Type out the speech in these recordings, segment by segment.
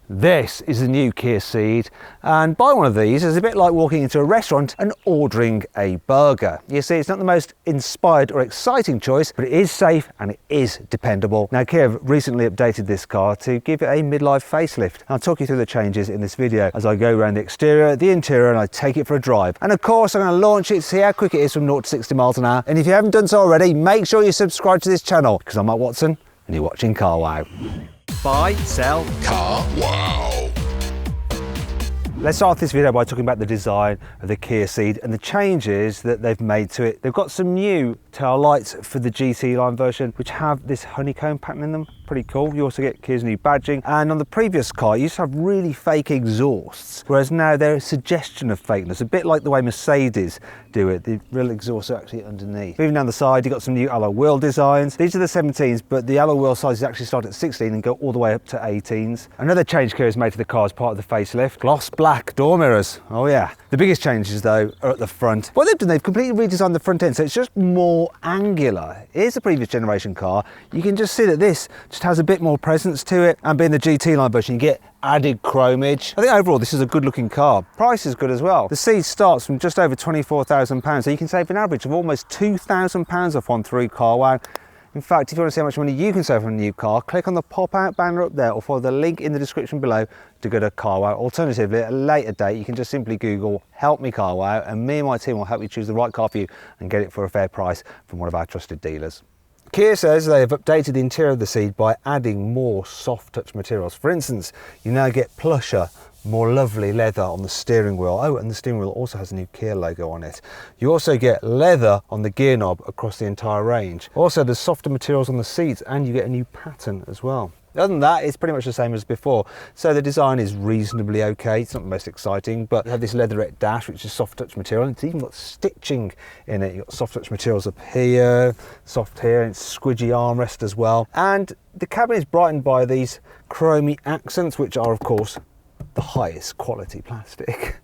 This is the new Kia Ceed, and buying one of these is a bit like walking into a restaurant and ordering a burger. You see, it's not the most inspired or exciting choice, but it is safe and it is dependable. Now, Kia have recently updated this car to give it a midlife facelift. I'll talk you through the changes in this video as I go around the exterior, the interior, and I take it for a drive. And of course, I'm going to launch it to see how quick it is from 0 to 60 miles an hour. And if you haven't done so already, make sure you subscribe to this channel, because I'm Matt Watson and you're watching Carwow. Buy, sell, Carwow. Let's start this video by talking about the design of the Kia Ceed and the changes that they've made to it. They've got some new tail lights for the GT line version, which have this honeycomb pattern in them. Pretty cool. You also get Kia's new badging. And on the previous car, you used to have really fake exhausts, whereas now they're a suggestion of fakeness, a bit like the way Mercedes do it. The real exhausts are actually underneath. Moving down the side, you've got some new alloy wheel designs. These are the 17s, but the alloy wheel sizes actually start at 16 and go all the way up to 18s. Another change Kia has made to the car as part of the facelift: gloss black door mirrors. Oh yeah. The biggest changes though are at the front. What they've done, they've completely redesigned the front end, so it's just more angular. Here's the previous generation car. You can just see that this just has a bit more presence to it, and being the GT line version, you get added chromage. I think overall this is a good looking car. Price is good as well. The Ceed starts from just over £24,000, so you can save an average of almost £2,000 off one through Carwow. In fact, if you want to see how much money you can save on a new car, click on the pop-out banner up there or follow the link in the description below to go to Carwow. Alternatively, at a later date, you can just simply Google "Help Me Carwow" and me and my team will help you choose the right car for you and get it for a fair price from one of our trusted dealers. Kia says they have updated the interior of the Ceed by adding more soft touch materials. For instance, you now get plusher, more lovely leather on the steering wheel. Oh, and the steering wheel also has a new Kia logo on it. You also get leather on the gear knob across the entire range. Also, there's softer materials on the seats and you get a new pattern as well. Other than that, it's pretty much the same as before. So the design is reasonably okay. It's not the most exciting, but you have this leatherette dash, which is soft touch material. It's even got stitching in it. You've got soft touch materials up here, soft here, and it's squidgy armrest as well. And the cabin is brightened by these chromy accents, which are, of course, the highest quality plastic.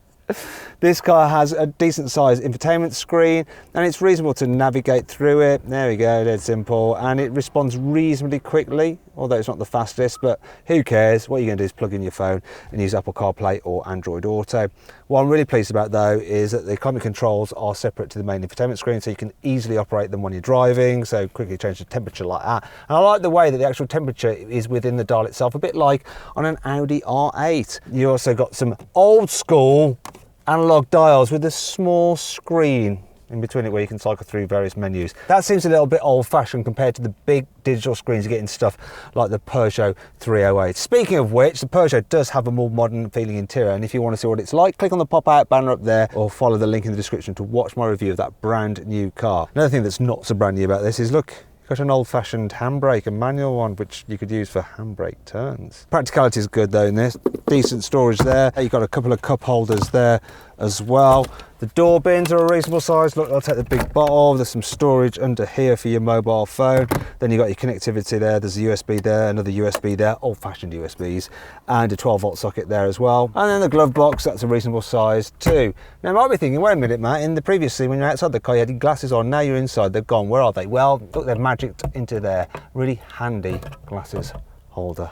This car has a decent sized infotainment screen and it's reasonable to navigate through it. There we go, dead simple, and it responds reasonably quickly, although it's not the fastest, but who cares? What you're going to do is plug in your phone and use Apple CarPlay or Android Auto. What I'm really pleased about though is that the climate controls are separate to the main infotainment screen, so you can easily operate them when you're driving, so quickly change the temperature like that. And I like the way that the actual temperature is within the dial itself, a bit like on an Audi R8. You also got some old school analog dials with a small screen in between it where you can cycle through various menus. That seems a little bit old-fashioned compared to the big digital screens you get in stuff like the Peugeot 308. Speaking of which, the Peugeot does have a more modern feeling interior, and if you want to see what it's like, click on the pop-out banner up there or follow the link in the description to watch my review of that brand new car. Another thing that's not so brand new about this is, look, got an old-fashioned handbrake, a manual one, which you could use for handbrake turns. Practicality is good though in this. Decent storage there. You've got a couple of cup holders there as well. The door bins are a reasonable size. Look, I'll take the big bottle. There's some storage under here for your mobile phone. Then you've got your connectivity there. There's a USB there, another USB there, old-fashioned USBs, and a 12-volt socket there as well. And then the glove box, that's a reasonable size too. Now, you might be thinking, wait a minute, Matt, in the previous scene when you're outside the car, you had your glasses on. Now you're inside, they've gone. Where are they? Well, look, they've magicked into there. Really handy glasses holder.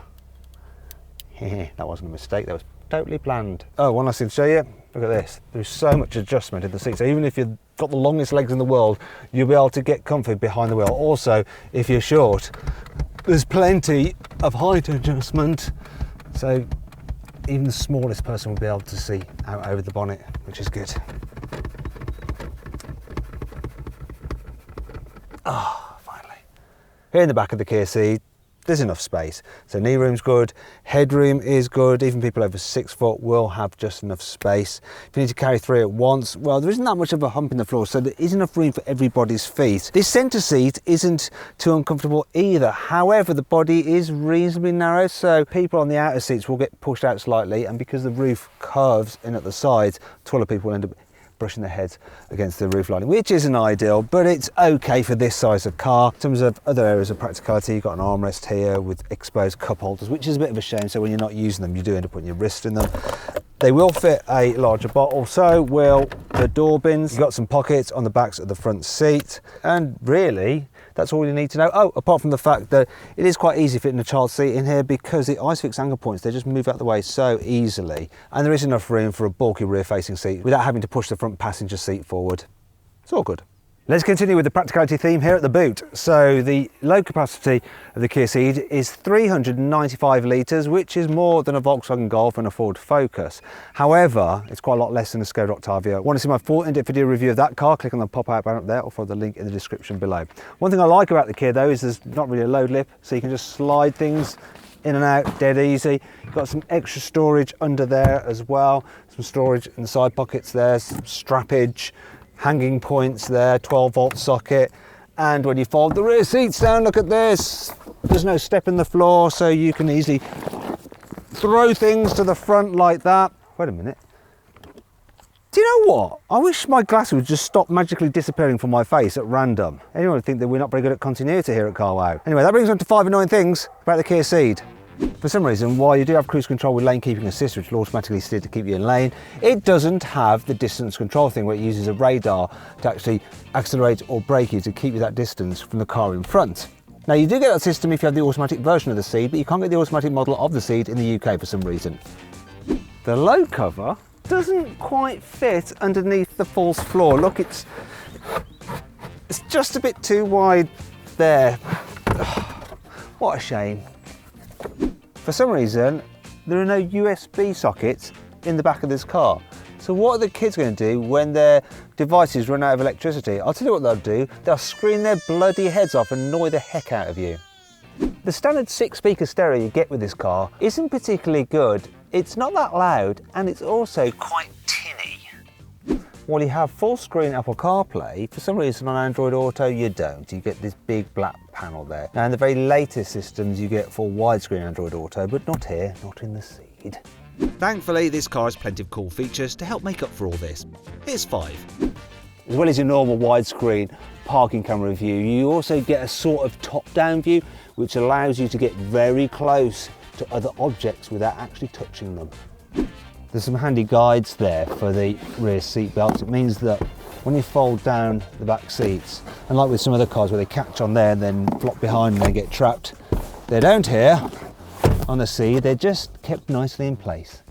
That wasn't a mistake, that was totally planned. Oh, one last thing to show you. Look at this. There's so much adjustment in the seat. So even if you've got the longest legs in the world, you'll be able to get comfy behind the wheel. Also, if you're short, there's plenty of height adjustment. So even the smallest person will be able to see out over the bonnet, which is good. Ah, finally. Here in the back of the Kia Ceed, there's enough space. So knee room's good, headroom is good. Even people over 6 foot will have just enough space. If you need to carry 3 at once, well, there isn't that much of a hump in the floor, so there is enough room for everybody's feet. This centre seat isn't too uncomfortable either. However, the body is reasonably narrow, so people on the outer seats will get pushed out slightly, and because the roof curves in at the sides, taller people will end up brushing their heads against the roof lining, which isn't ideal, but it's okay for this size of car. In terms of other areas of practicality, you've got an armrest here with exposed cup holders, which is a bit of a shame, so when you're not using them, you do end up putting your wrist in them. They will fit a larger bottle, so we'll for door bins. You've got some pockets on the backs of the front seat, and really that's all you need to know. Oh, apart from the fact that it is quite easy fitting a child seat in here because the ISOFIX anchor points, they just move out the way so easily, and there is enough room for a bulky rear facing seat without having to push the front passenger seat forward. It's all good. Let's continue with the practicality theme here at the boot. So the load capacity of the Kia Ceed is 395 litres, which is more than a Volkswagen Golf and a Ford Focus. However, it's quite a lot less than a Skoda Octavia. Want to see my full in-depth video review of that car? Click on the pop-out banner up there or follow the link in the description below. One thing I like about the Kia though is there's not really a load lip, so you can just slide things in and out dead easy. You've got some extra storage under there as well, some storage in the side pockets there, some strappage, hanging points there, 12-volt socket, and when you fold the rear seats down, look at this, there's no step in the floor, so you can easily throw things to the front like that. Wait a minute, do you know what? I wish my glasses would just stop magically disappearing from my face at random. Anyone would think that we're not very good at continuity here at carwow. Anyway, that brings us on to 5 annoying things about the Kia Ceed. For some reason, while you do have cruise control with lane keeping assist, which will automatically steer to keep you in lane, it doesn't have the distance control thing where it uses a radar to actually accelerate or brake you to keep you that distance from the car in front. Now you do get that system if you have the automatic version of the Ceed, but you can't get the automatic model of the Ceed in the UK for some reason. The load cover doesn't quite fit underneath the false floor. Look, it's just a bit too wide there. What a shame. For some reason, there are no USB sockets in the back of this car. So what are the kids going to do when their devices run out of electricity? I'll tell you what they'll do. They'll scream their bloody heads off and annoy the heck out of you. The standard 6-speaker stereo you get with this car isn't particularly good. It's not that loud, and it's also quite tinny. While you have full screen Apple CarPlay, for some reason on Android Auto you don't. You get this big black panel there. Now in the very latest systems you get full widescreen Android Auto, but not here, not in the Ceed. Thankfully this car has plenty of cool features to help make up for all this. Here's 5. As well as your normal widescreen parking camera view, you also get a sort of top-down view which allows you to get very close to other objects without actually touching them. There's some handy guides there for the rear seat belts. It means that when you fold down the back seats, unlike with some other cars where they catch on there and then flop behind and they get trapped, they don't here on the Ceed, they're just kept nicely in place.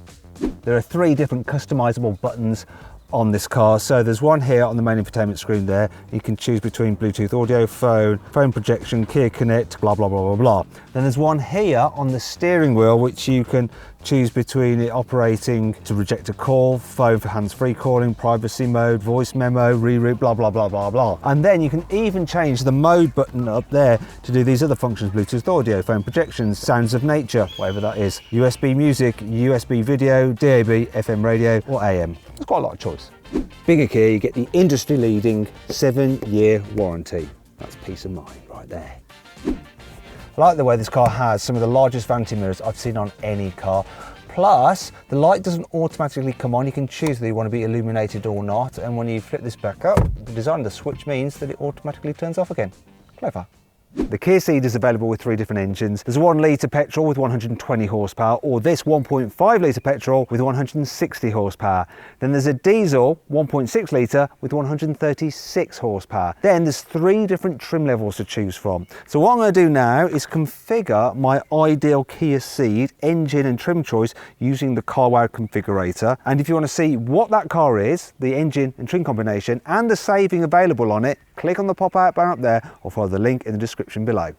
There are 3 different customizable buttons on this car. So there's one here on the main infotainment screen there. You can choose between Bluetooth audio, phone projection, Kia Connect, blah, blah, blah, blah, blah. Then there's one here on the steering wheel, which you can choose between it operating to reject a call, phone for hands-free calling, privacy mode, voice memo, reroute, blah, blah, blah, blah, blah. And then you can even change the mode button up there to do these other functions: Bluetooth audio, phone projections, sounds of nature, whatever that is, USB music, USB video, DAB, FM radio, or AM. There's quite a lot of choice. Bigger Kia, you get the industry-leading 7-year warranty. That's peace of mind right there. I like the way this car has some of the largest vanity mirrors I've seen on any car. Plus, the light doesn't automatically come on. You can choose whether you want to be illuminated or not. And when you flip this back up, the design of the switch means that it automatically turns off again. Clever. The Kia Ceed is available with 3 different engines. There's a 1 litre petrol with 120 horsepower, or this 1.5 litre petrol with 160 horsepower. Then there's a diesel 1.6 litre with 136 horsepower. Then there's 3 different trim levels to choose from. So what I'm going to do now is configure my ideal Kia Ceed engine and trim choice using the carwow configurator. And if you want to see what that car is, the engine and trim combination, and the saving available on it, click on the pop-out banner up there or follow the link in the description below.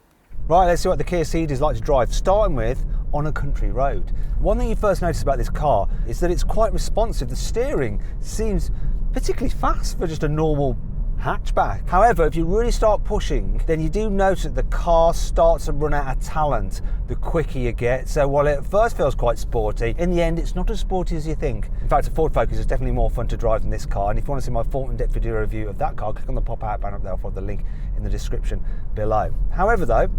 Right, let's see what the Kia Ceed is like to drive, starting with on a country road. One thing you first notice about this car is that it's quite responsive. The steering seems particularly fast for just a normal hatchback. However, if you really start pushing, then you do notice that the car starts to run out of talent the quicker you get. So while it at first feels quite sporty, in the end it's not as sporty as you think. In fact, a Ford Focus is definitely more fun to drive than this car, and if you want to see my full in-depth video review of that car, click on the pop-out banner up there, or follow the link in the description below. However though,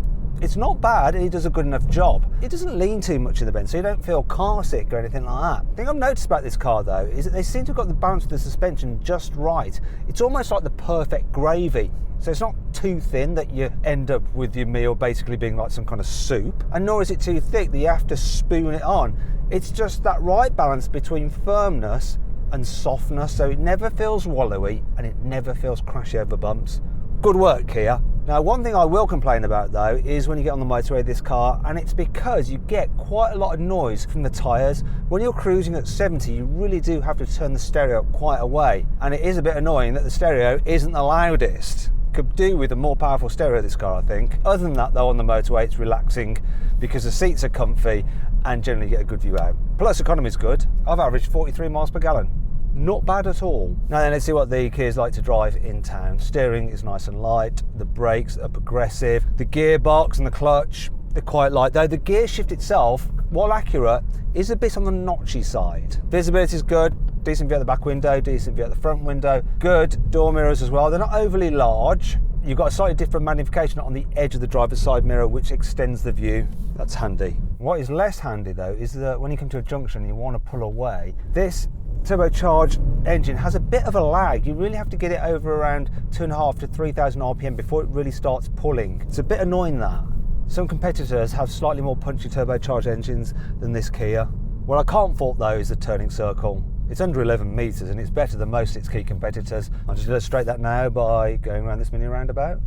it's not bad and it does a good enough job. It doesn't lean too much in the bend, so you don't feel car sick or anything like that. The thing I've noticed about this car though is that they seem to have got the balance of the suspension just right. It's almost like the perfect gravy. So it's not too thin that you end up with your meal basically being like some kind of soup, and nor is it too thick that you have to spoon it on. It's just that right balance between firmness and softness, so it never feels wallowy and it never feels crashy over bumps. Good work, Kia. Now, one thing I will complain about though is when you get on the motorway with this car, and it's because you get quite a lot of noise from the tyres. When you're cruising at 70, you really do have to turn the stereo up quite a way, and it is a bit annoying that the stereo isn't the loudest. Could do with a more powerful stereo, this car, I think. Other than that though, on the motorway it's relaxing because the seats are comfy and generally you get a good view out. Plus economy is good. I've averaged 43 miles per gallon. Not bad at all. Now then, let's see what the Kia's like to drive in town. Steering is nice and light, the brakes are progressive, the gearbox and the clutch, they're quite light, though the gear shift itself, while accurate, is a bit on the notchy side. Visibility is good, decent view at the back window, decent view at the front window, good door mirrors as well. They're not overly large. You've got a slightly different magnification on the edge of the driver's side mirror, which extends the view. That's handy. What is less handy though is that when you come to a junction and you want to pull away, this turbocharged engine has a bit of a lag. You really have to get it over around 2.5 to 3,000 RPM before it really starts pulling. It's a bit annoying that. Some competitors have slightly more punchy turbocharged engines than this Kia. What I can't fault though is the turning circle. It's under 11 metres and it's better than most of its key competitors. I'll just illustrate that now by going around this mini roundabout.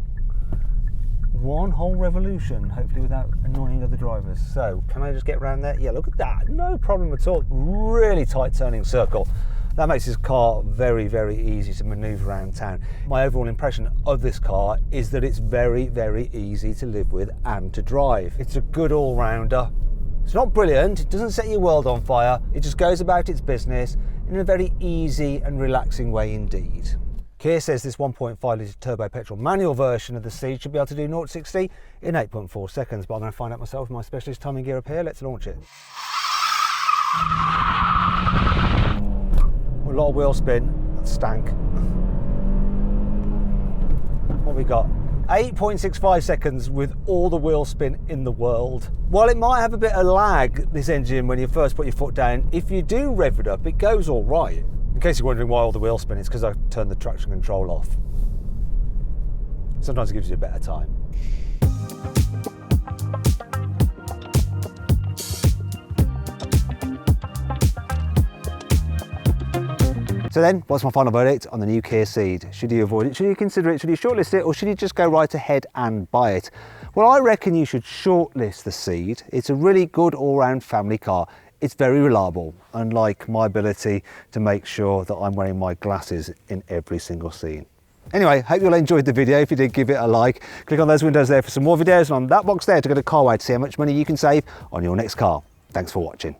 One whole revolution, hopefully without annoying other drivers. So, can I just get around there? Yeah, look at that, no problem at all. Really tight turning circle. That makes this car very, very easy to manoeuvre around town. My overall impression of this car is that it's very, very easy to live with and to drive. It's a good all-rounder. It's not brilliant, it doesn't set your world on fire, it just goes about its business in a very easy and relaxing way indeed. Kia says this 1.5 litre turbo petrol manual version of the Ceed should be able to do 0 to 60 in 8.4 seconds, but I'm going to find out myself with my specialist timing gear up here. Let's launch it. A lot of wheel spin, that stank. What have we got? 8.65 seconds with all the wheel spin in the world. While it might have a bit of lag, this engine, when you first put your foot down, if you do rev it up, it goes all right. In case you're wondering why all the wheel spin, it's because I turned the traction control off. Sometimes it gives you a better time. So then, what's my final verdict on the new Kia Ceed? Should you avoid it? Should you consider it? Should you shortlist it? Or should you just go right ahead and buy it? Well, I reckon you should shortlist the Ceed. It's a really good all-round family car. It's very reliable, unlike my ability to make sure that I'm wearing my glasses in every single scene. Anyway, hope you all enjoyed the video. If you did, give it a like. Click on those windows there for some more videos, and on that box there to go to Carwow to see how much money you can save on your next car. Thanks for watching.